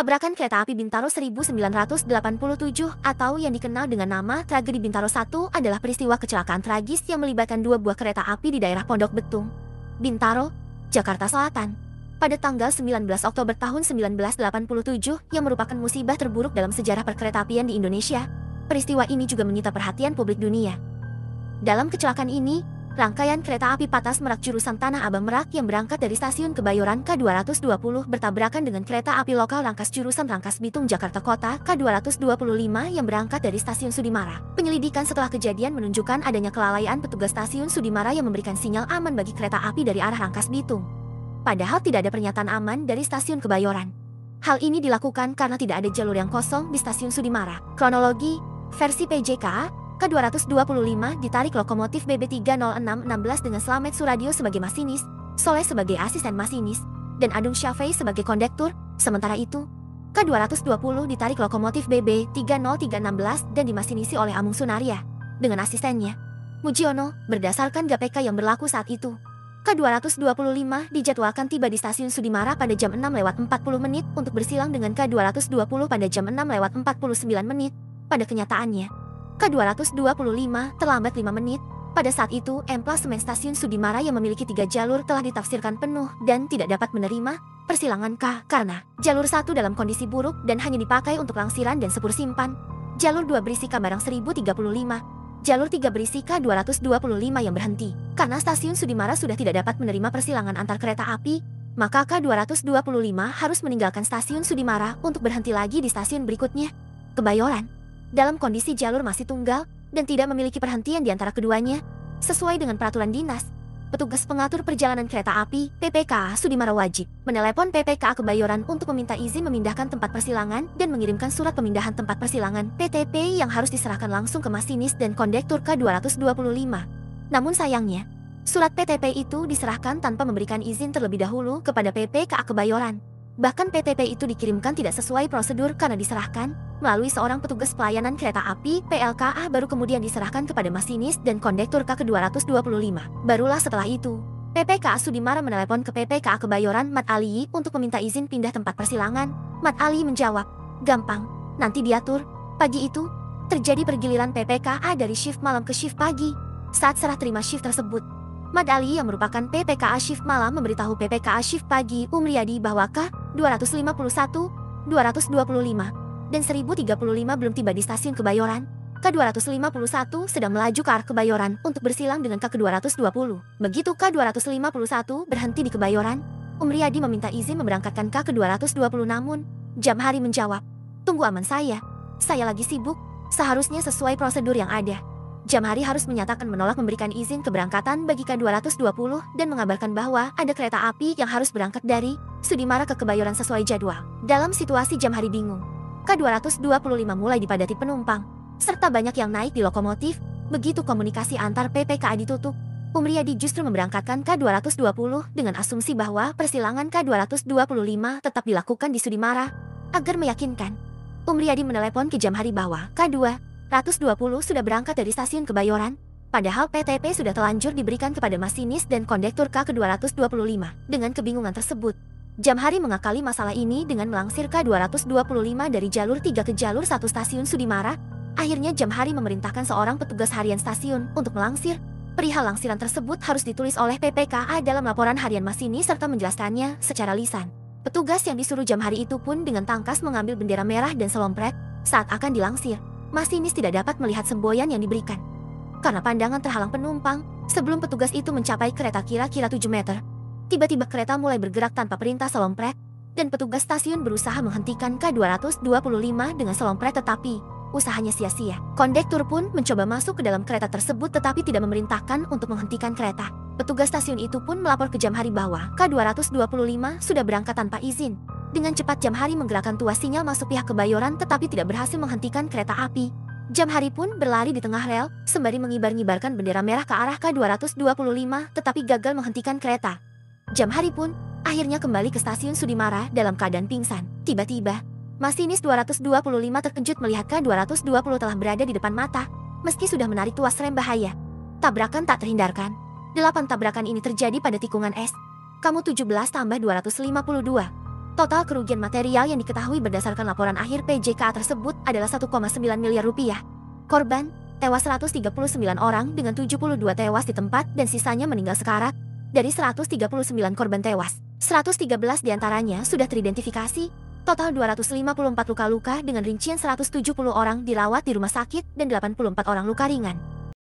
Tabrakan kereta api Bintaro 1987 atau yang dikenal dengan nama Tragedi Bintaro 1 adalah peristiwa kecelakaan tragis yang melibatkan dua buah kereta api di daerah Pondok Betung, Bintaro, Jakarta Selatan. Pada tanggal 19 Oktober tahun 1987 yang merupakan musibah terburuk dalam sejarah perkeretaapian di Indonesia. Peristiwa ini juga menyita perhatian publik dunia. Dalam kecelakaan ini, rangkaian kereta api Patas Merak jurusan Tanah Abang Merak yang berangkat dari stasiun Kebayoran K220 bertabrakan dengan kereta api lokal Rangkas jurusan Rangkas Bitung Jakarta Kota K225 yang berangkat dari stasiun Sudimara. Penyelidikan setelah kejadian menunjukkan adanya kelalaian petugas stasiun Sudimara yang memberikan sinyal aman bagi kereta api dari arah Rangkas Bitung. Padahal tidak ada pernyataan aman dari stasiun Kebayoran. Hal ini dilakukan karena tidak ada jalur yang kosong di stasiun Sudimara. Kronologi, versi PJK, K225 ditarik lokomotif BB30616 dengan Slamet Suradio sebagai masinis, Soleh sebagai asisten masinis, dan Adung Syafei sebagai kondektur. Sementara itu, K220 ditarik lokomotif BB30316 dan dimasinisi oleh Amung Sunaria dengan asistennya, Mujiono, berdasarkan GPK yang berlaku saat itu. K225 dijadwalkan tiba di stasiun Sudimara pada jam 6:40 untuk bersilang dengan K220 pada jam 6:49. Pada kenyataannya, K225 terlambat 5 menit. Pada saat itu, emplasemen stasiun Sudimara yang memiliki 3 jalur telah ditafsirkan penuh dan tidak dapat menerima persilangan K karena jalur 1 dalam kondisi buruk dan hanya dipakai untuk langsiran dan sepur simpan. Jalur 2 berisi K-Barang 1035. Jalur 3 berisi K225 yang berhenti. Karena stasiun Sudimara sudah tidak dapat menerima persilangan antar kereta api, maka K225 harus meninggalkan stasiun Sudimara untuk berhenti lagi di stasiun berikutnya, Kebayoran. Dalam kondisi jalur masih tunggal dan tidak memiliki perhentian di antara keduanya, sesuai dengan peraturan dinas, petugas pengatur perjalanan kereta api PPKA Sudimara wajib menelepon PPKA Kebayoran untuk meminta izin memindahkan tempat persilangan dan mengirimkan surat pemindahan tempat persilangan PTP yang harus diserahkan langsung ke masinis dan kondektur K225. Namun sayangnya, surat PTP itu diserahkan tanpa memberikan izin terlebih dahulu kepada PPKA Kebayoran. Bahkan PTP itu dikirimkan tidak sesuai prosedur karena diserahkan melalui seorang petugas pelayanan kereta api PLKA baru kemudian diserahkan kepada masinis dan kondektur K225. Barulah setelah itu, PPKA Sudimara menelepon ke PPKA Kebayoran Mat Ali untuk meminta izin pindah tempat persilangan. Mat Ali menjawab, "Gampang, nanti diatur." Pagi itu, terjadi pergiliran PPKA dari shift malam ke shift pagi. Saat serah terima shift tersebut, Mat Ali yang merupakan PPKA shift malam memberitahu PPKA shift pagi Umriyadi bahwa K251, 225, dan 1035 belum tiba di stasiun Kebayoran. K251 sedang melaju ke arah Kebayoran untuk bersilang dengan K220. Begitu K251 berhenti di Kebayoran, Umriyadi meminta izin memberangkatkan K220 namun Jamhari menjawab, "Tunggu aman saya lagi sibuk, seharusnya sesuai prosedur yang ada." Jamhari harus menyatakan menolak memberikan izin keberangkatan bagi K220 dan mengabarkan bahwa ada kereta api yang harus berangkat dari Sudimara ke Kebayoran sesuai jadwal. Dalam situasi Jamhari bingung, K225 mulai dipadati penumpang, serta banyak yang naik di lokomotif. Begitu komunikasi antar PPKA ditutup, Umriyadi justru memberangkatkan K220 dengan asumsi bahwa persilangan K225 tetap dilakukan di Sudimara. Agar meyakinkan, Umriyadi menelepon ke Jamhari bahwa K220 sudah berangkat dari stasiun Kebayoran, padahal PTP sudah telanjur diberikan kepada masinis dan kondektur K225. Dengan kebingungan tersebut, Jamhari mengakali masalah ini dengan melangsir K225 dari jalur 3 ke jalur 1 stasiun Sudimara. Akhirnya Jamhari memerintahkan seorang petugas harian stasiun untuk melangsir. Perihal langsiran tersebut harus ditulis oleh PPKA dalam laporan harian masinis serta menjelaskannya secara lisan. Petugas yang disuruh Jamhari itu pun dengan tangkas mengambil bendera merah dan selompret. Saat akan dilangsir, masinis tidak dapat melihat semboyan yang diberikan karena pandangan terhalang penumpang. Sebelum petugas itu mencapai kereta kira-kira 7 meter, tiba-tiba kereta mulai bergerak tanpa perintah selompret, dan petugas stasiun berusaha menghentikan K225 dengan selompret tetapi usahanya sia-sia. Kondektur pun mencoba masuk ke dalam kereta tersebut tetapi tidak memerintahkan untuk menghentikan kereta. Petugas stasiun itu pun melapor ke Jamhari bahwa K225 sudah berangkat tanpa izin. Dengan cepat Jamhari menggerakkan tuas sinyal masuk pihak Kebayoran tetapi tidak berhasil menghentikan kereta api. Jamhari pun berlari di tengah rel sembari mengibar-ngibarkan bendera merah ke arah K225 tetapi gagal menghentikan kereta. Jamhari pun akhirnya kembali ke stasiun Sudimara dalam keadaan pingsan. Tiba-tiba, masinis 225 terkejut melihat K220 telah berada di depan mata. Meski sudah menarik tuas rem bahaya, tabrakan tak terhindarkan. 8 tabrakan ini terjadi pada tikungan es. Kamu 17 tambah 252. Total kerugian material yang diketahui berdasarkan laporan akhir PJK tersebut adalah 1,9 miliar rupiah. Korban, tewas 139 orang dengan 72 tewas di tempat dan sisanya meninggal sekarat. Dari 139 korban tewas, 113 diantaranya sudah teridentifikasi. Total 254 luka-luka dengan rincian 170 orang dirawat di rumah sakit dan 84 orang luka ringan.